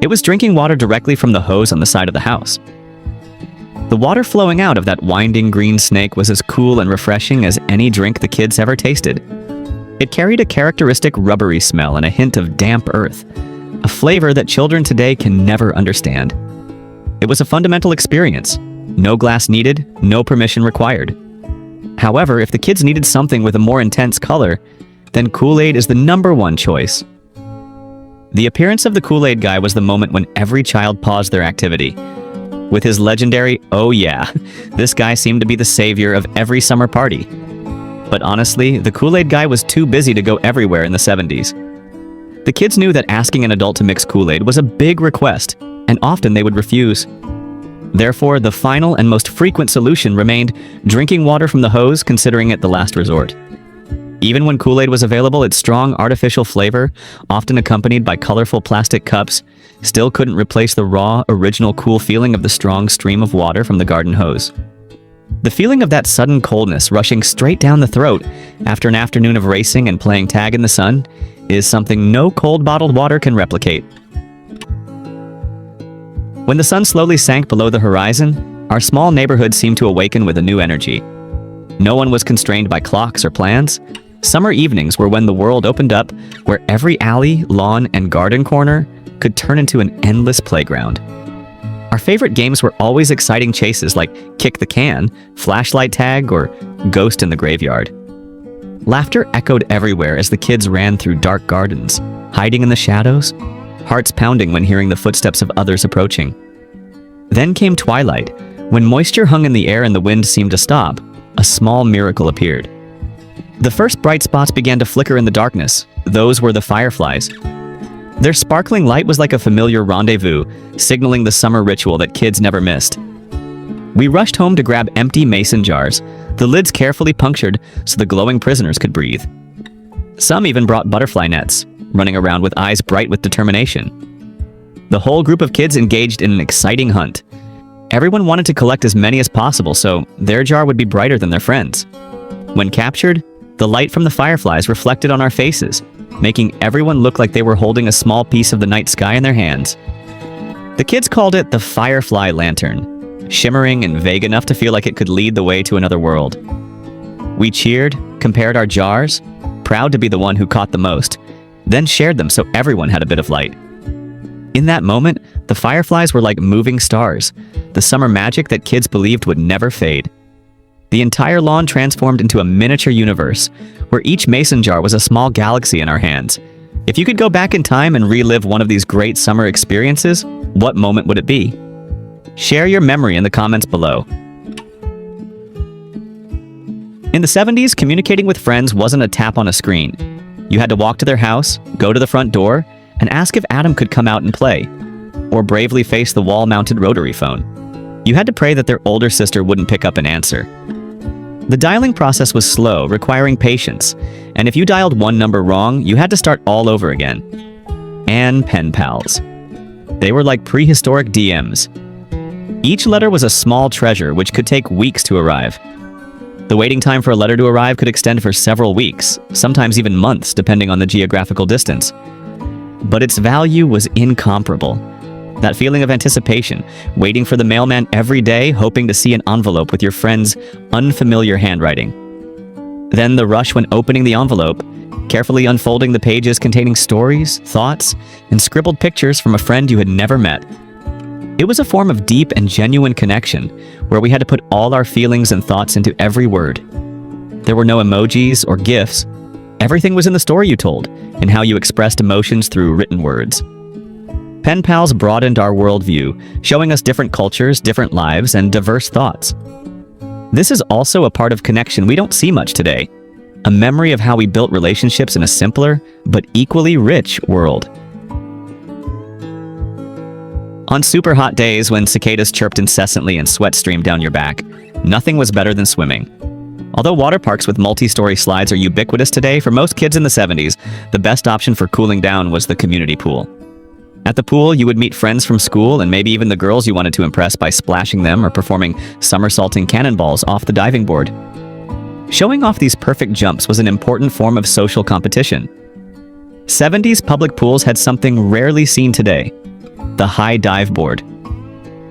It was drinking water directly from the hose on the side of the house. The water flowing out of that winding green snake was as cool and refreshing as any drink the kids ever tasted. It carried a characteristic rubbery smell and a hint of damp earth, a flavor that children today can never understand. It was a fundamental experience. No glass needed, no permission required. However, if the kids needed something with a more intense color, then Kool-Aid is the #1 choice. The appearance of the Kool-Aid guy was the moment when every child paused their activity. With his legendary, "Oh yeah," this guy seemed to be the savior of every summer party. But honestly, the Kool-Aid guy was too busy to go everywhere in the 70s. The kids knew that asking an adult to mix Kool-Aid was a big request, and often they would refuse. Therefore, the final and most frequent solution remained drinking water from the hose, considering it the last resort. Even when Kool-Aid was available, its strong artificial flavor, often accompanied by colorful plastic cups, still couldn't replace the raw, original cool feeling of the strong stream of water from the garden hose. The feeling of that sudden coldness rushing straight down the throat after an afternoon of racing and playing tag in the sun is something no cold bottled water can replicate. When the sun slowly sank below the horizon, our small neighborhood seemed to awaken with a new energy. No one was constrained by clocks or plans. Summer evenings were when the world opened up, where every alley, lawn, and garden corner could turn into an endless playground. Our favorite games were always exciting chases like Kick the Can, Flashlight Tag, or Ghost in the Graveyard. Laughter echoed everywhere as the kids ran through dark gardens, hiding in the shadows, hearts pounding when hearing the footsteps of others approaching. Then came twilight. When moisture hung in the air and the wind seemed to stop, a small miracle appeared. The first bright spots began to flicker in the darkness. Those were the fireflies. Their sparkling light was like a familiar rendezvous, signaling the summer ritual that kids never missed. We rushed home to grab empty mason jars, the lids carefully punctured so the glowing prisoners could breathe. Some even brought butterfly nets, running around with eyes bright with determination. The whole group of kids engaged in an exciting hunt. Everyone wanted to collect as many as possible so their jar would be brighter than their friends. When captured, the light from the fireflies reflected on our faces, making everyone look like they were holding a small piece of the night sky in their hands. The kids called it the Firefly Lantern, shimmering and vague enough to feel like it could lead the way to another world. We cheered, compared our jars, proud to be the one who caught the most, then shared them so everyone had a bit of light. In that moment, the fireflies were like moving stars, the summer magic that kids believed would never fade. The entire lawn transformed into a miniature universe, where each mason jar was a small galaxy in our hands. If you could go back in time and relive one of these great summer experiences, what moment would it be? Share your memory in the comments below. In the 70s, communicating with friends wasn't a tap on a screen. You had to walk to their house, go to the front door, and ask if Adam could come out and play, or bravely face the wall-mounted rotary phone. You had to pray that their older sister wouldn't pick up and answer. The dialing process was slow, requiring patience, and if you dialed one number wrong, you had to start all over again. And pen pals. They were like prehistoric DMs. Each letter was a small treasure which could take weeks to arrive. The waiting time for a letter to arrive could extend for several weeks, sometimes even months, depending on the geographical distance. But its value was incomparable. That feeling of anticipation, waiting for the mailman every day, hoping to see an envelope with your friend's unfamiliar handwriting. Then the rush when opening the envelope, carefully unfolding the pages containing stories, thoughts, and scribbled pictures from a friend you had never met. It was a form of deep and genuine connection, where we had to put all our feelings and thoughts into every word. There were no emojis or GIFs. Everything was in the story you told, and how you expressed emotions through written words. Pen pals broadened our worldview, showing us different cultures, different lives, and diverse thoughts. This is also a part of connection we don't see much today, a memory of how we built relationships in a simpler, but equally rich world. On super hot days when cicadas chirped incessantly and sweat streamed down your back, nothing was better than swimming. Although water parks with multi-story slides are ubiquitous today, for most kids in the 70s, the best option for cooling down was the community pool. At the pool, you would meet friends from school and maybe even the girls you wanted to impress by splashing them or performing somersaulting cannonballs off the diving board. Showing off these perfect jumps was an important form of social competition. 70s public pools had something rarely seen today: the high dive board.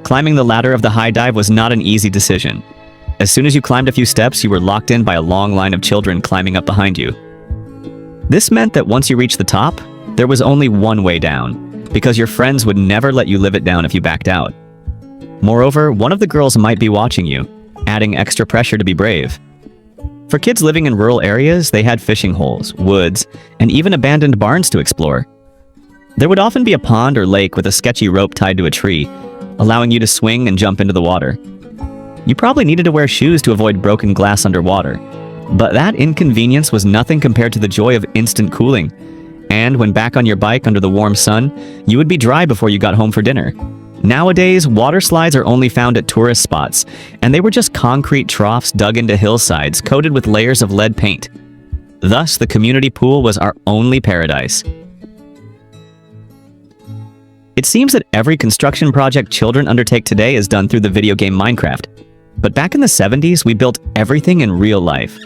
Climbing the ladder of the high dive was not an easy decision. As soon as you climbed a few steps, you were locked in by a long line of children climbing up behind you. This meant that once you reached the top, there was only one way down, because your friends would never let you live it down if you backed out. Moreover, one of the girls might be watching you, adding extra pressure to be brave. For kids living in rural areas, they had fishing holes, woods, and even abandoned barns to explore. There would often be a pond or lake with a sketchy rope tied to a tree, allowing you to swing and jump into the water. You probably needed to wear shoes to avoid broken glass underwater, but that inconvenience was nothing compared to the joy of instant cooling. And when back on your bike under the warm sun, you would be dry before you got home for dinner. Nowadays, water slides are only found at tourist spots, and they were just concrete troughs dug into hillsides coated with layers of lead paint. Thus, the community pool was our only paradise. It seems that every construction project children undertake today is done through the video game Minecraft. But back in the 70s, we built everything in real life.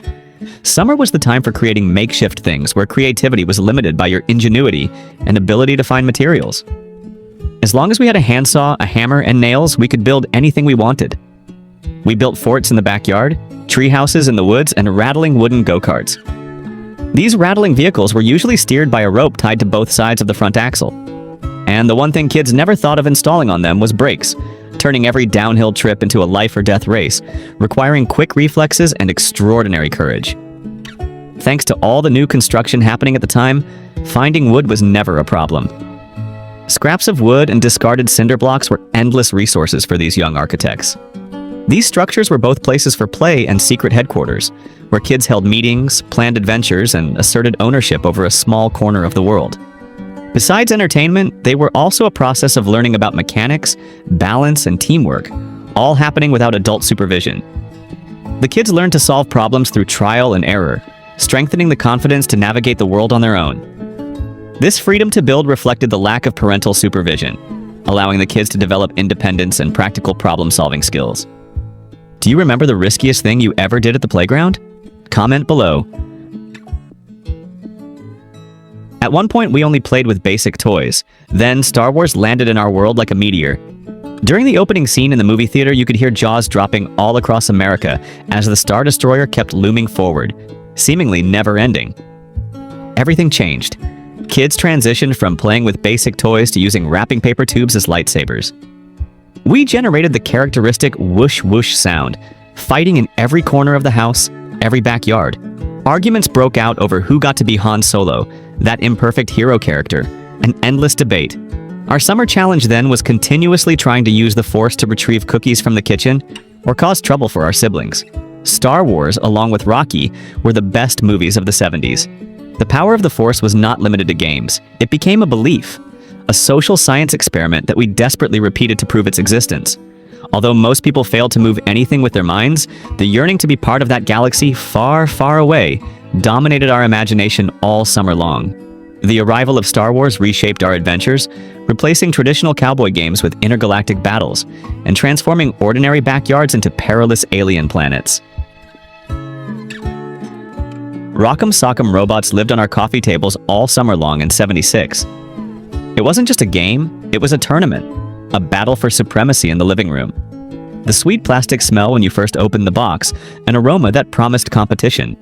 Summer was the time for creating makeshift things where creativity was limited by your ingenuity and ability to find materials. As long as we had a handsaw, a hammer, and nails, we could build anything we wanted. We built forts in the backyard, tree houses in the woods, and rattling wooden go-karts. These rattling vehicles were usually steered by a rope tied to both sides of the front axle. And the one thing kids never thought of installing on them was brakes, turning every downhill trip into a life-or-death race, requiring quick reflexes and extraordinary courage. Thanks to all the new construction happening at the time, finding wood was never a problem. Scraps of wood and discarded cinder blocks were endless resources for these young architects. These structures were both places for play and secret headquarters, where kids held meetings, planned adventures, and asserted ownership over a small corner of the world. Besides entertainment, they were also a process of learning about mechanics, balance, and teamwork, all happening without adult supervision. The kids learned to solve problems through trial and error, strengthening the confidence to navigate the world on their own. This freedom to build reflected the lack of parental supervision, allowing the kids to develop independence and practical problem-solving skills. Do you remember the riskiest thing you ever did at the playground? Comment below. At one point, we only played with basic toys. Then, Star Wars landed in our world like a meteor. During the opening scene in the movie theater, you could hear Jaws dropping all across America as the Star Destroyer kept looming forward, seemingly never ending. Everything changed. Kids transitioned from playing with basic toys to using wrapping paper tubes as lightsabers. We generated the characteristic whoosh-whoosh sound, fighting in every corner of the house, every backyard. Arguments broke out over who got to be Han Solo, that imperfect hero character, an endless debate. Our summer challenge then was continuously trying to use the Force to retrieve cookies from the kitchen or cause trouble for our siblings. Star Wars, along with Rocky, were the best movies of the 70s. The power of the Force was not limited to games. It became a belief, a social science experiment that we desperately repeated to prove its existence. Although most people failed to move anything with their minds, the yearning to be part of that galaxy far, far away dominated our imagination all summer long. The arrival of Star Wars reshaped our adventures, replacing traditional cowboy games with intergalactic battles and transforming ordinary backyards into perilous alien planets. Rock'em Sock'em robots lived on our coffee tables all summer long in '76. It wasn't just a game, it was a tournament, a battle for supremacy in the living room. The sweet plastic smell when you first opened the box, an aroma that promised competition.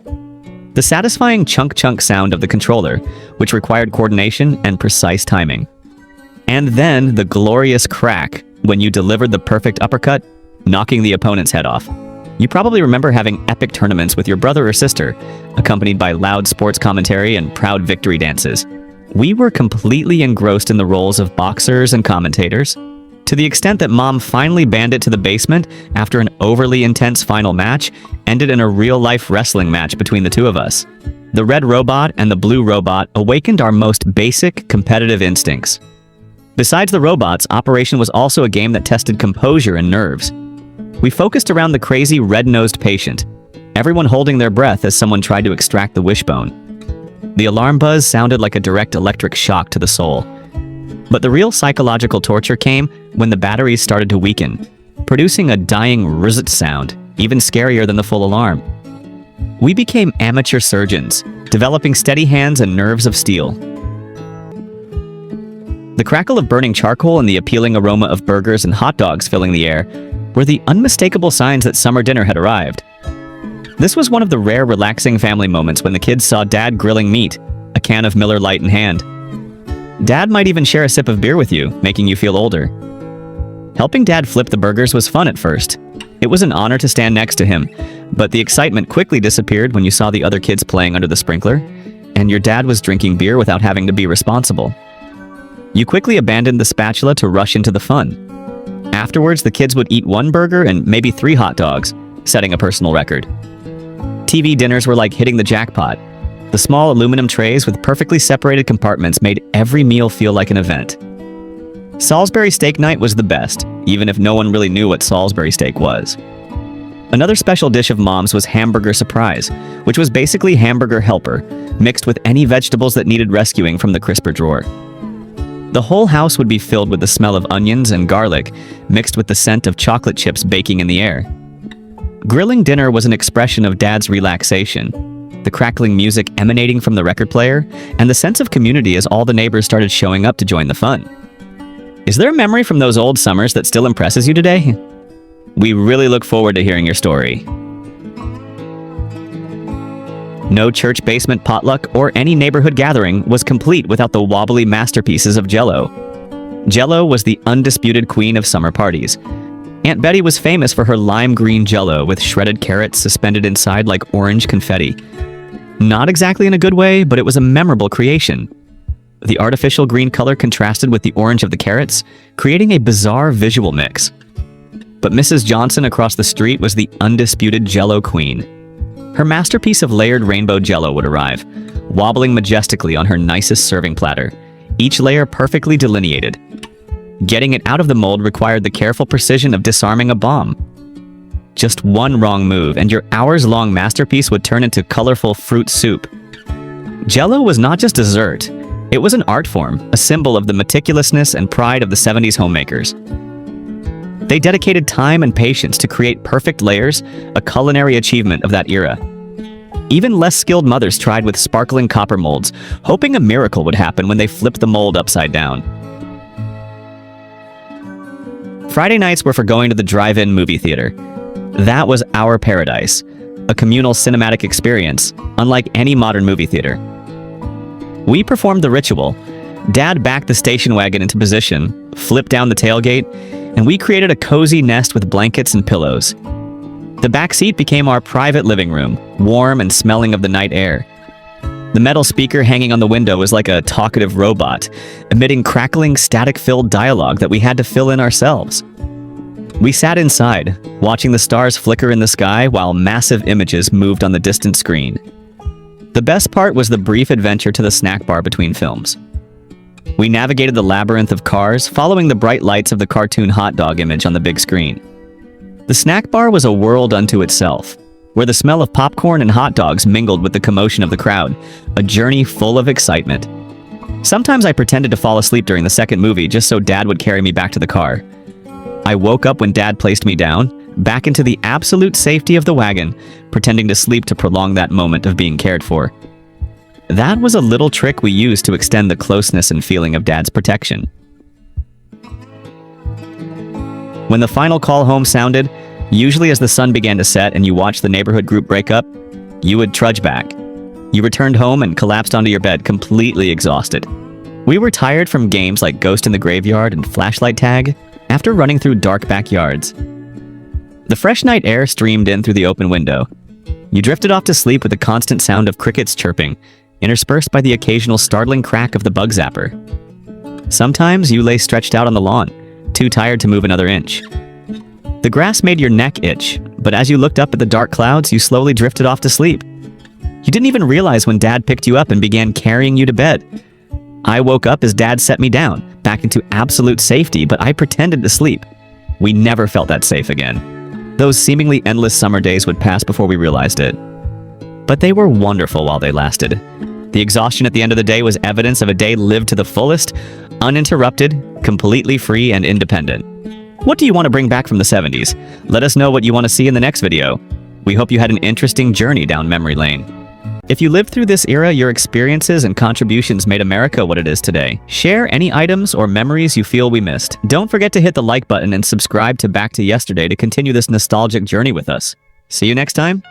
The satisfying chunk-chunk sound of the controller, which required coordination and precise timing. And then the glorious crack when you delivered the perfect uppercut, knocking the opponent's head off. You probably remember having epic tournaments with your brother or sister, accompanied by loud sports commentary and proud victory dances. We were completely engrossed in the roles of boxers and commentators, to the extent that Mom finally banned it to the basement after an overly intense final match ended in a real-life wrestling match between the two of us. The red robot and the blue robot awakened our most basic competitive instincts. Besides the robots, Operation was also a game that tested composure and nerves. We focused around the crazy red-nosed patient, everyone holding their breath as someone tried to extract the wishbone. The alarm buzz sounded like a direct electric shock to the soul. But the real psychological torture came when the batteries started to weaken, producing a dying rzzzt sound, even scarier than the full alarm. We became amateur surgeons, developing steady hands and nerves of steel. The crackle of burning charcoal and the appealing aroma of burgers and hot dogs filling the air were the unmistakable signs that summer dinner had arrived. This was one of the rare relaxing family moments when the kids saw Dad grilling meat, a can of Miller Lite in hand. Dad might even share a sip of beer with you, making you feel older. Helping Dad flip the burgers was fun at first. It was an honor to stand next to him, but the excitement quickly disappeared when you saw the other kids playing under the sprinkler, and your dad was drinking beer without having to be responsible. You quickly abandoned the spatula to rush into the fun. Afterwards, the kids would eat one burger and maybe 3 hot dogs, setting a personal record. TV dinners were like hitting the jackpot. The small aluminum trays with perfectly separated compartments made every meal feel like an event. Salisbury steak night was the best, even if no one really knew what Salisbury steak was. Another special dish of Mom's was Hamburger Surprise, which was basically Hamburger Helper, mixed with any vegetables that needed rescuing from the crisper drawer. The whole house would be filled with the smell of onions and garlic, mixed with the scent of chocolate chips baking in the air. Grilling dinner was an expression of Dad's relaxation, the crackling music emanating from the record player, and the sense of community as all the neighbors started showing up to join the fun. Is there a memory from those old summers that still impresses you today? We really look forward to hearing your story. No church basement potluck or any neighborhood gathering was complete without the wobbly masterpieces of Jell-O. Jell-O was the undisputed queen of summer parties. Aunt Betty was famous for her lime green Jell-O with shredded carrots suspended inside like orange confetti. Not exactly in a good way, but it was a memorable creation. The artificial green color contrasted with the orange of the carrots, creating a bizarre visual mix. But Mrs. Johnson across the street was the undisputed Jell-O queen. Her masterpiece of layered rainbow Jell-O would arrive, wobbling majestically on her nicest serving platter, each layer perfectly delineated. Getting it out of the mold required the careful precision of disarming a bomb. Just one wrong move, and your hours-long masterpiece would turn into colorful fruit soup. Jell-O was not just dessert. It was an art form, a symbol of the meticulousness and pride of the 70s homemakers. They dedicated time and patience to create perfect layers, a culinary achievement of that era. Even less skilled mothers tried with sparkling copper molds, hoping a miracle would happen when they flipped the mold upside down. Friday nights were for going to the drive-in movie theater. That was our paradise, a communal cinematic experience, unlike any modern movie theater. We performed the ritual. Dad backed the station wagon into position, flipped down the tailgate, and we created a cozy nest with blankets and pillows. The back seat became our private living room, warm and smelling of the night air. The metal speaker hanging on the window was like a talkative robot, emitting crackling, static-filled dialogue that we had to fill in ourselves. We sat inside, watching the stars flicker in the sky while massive images moved on the distant screen. The best part was the brief adventure to the snack bar between films. We navigated the labyrinth of cars, following the bright lights of the cartoon hot dog image on the big screen. The snack bar was a world unto itself, where the smell of popcorn and hot dogs mingled with the commotion of the crowd, a journey full of excitement. Sometimes I pretended to fall asleep during the second movie just so Dad would carry me back to the car. I woke up when Dad placed me down, back into the absolute safety of the wagon, pretending to sleep to prolong that moment of being cared for. That was a little trick we used to extend the closeness and feeling of Dad's protection. When the final call home sounded, usually as the sun began to set and you watched the neighborhood group break up, you would trudge back. You returned home and collapsed onto your bed, completely exhausted. We were tired from games like Ghost in the Graveyard and Flashlight Tag, after running through dark backyards. The fresh night air streamed in through the open window. You drifted off to sleep with the constant sound of crickets chirping, interspersed by the occasional startling crack of the bug zapper. Sometimes you lay stretched out on the lawn, too tired to move another inch. The grass made your neck itch, but as you looked up at the dark clouds, you slowly drifted off to sleep. You didn't even realize when Dad picked you up and began carrying you to bed. I woke up as Dad set me down, back into absolute safety, but I pretended to sleep. We never felt that safe again. Those seemingly endless summer days would pass before we realized it. But they were wonderful while they lasted. The exhaustion at the end of the day was evidence of a day lived to the fullest, uninterrupted, completely free and independent. What do you want to bring back from the 70s? Let us know what you want to see in the next video. We hope you had an interesting journey down memory lane. If you lived through this era, your experiences and contributions made America what it is today. Share any items or memories you feel we missed. Don't forget to hit the like button and subscribe to Back to Yesterday to continue this nostalgic journey with us. See you next time.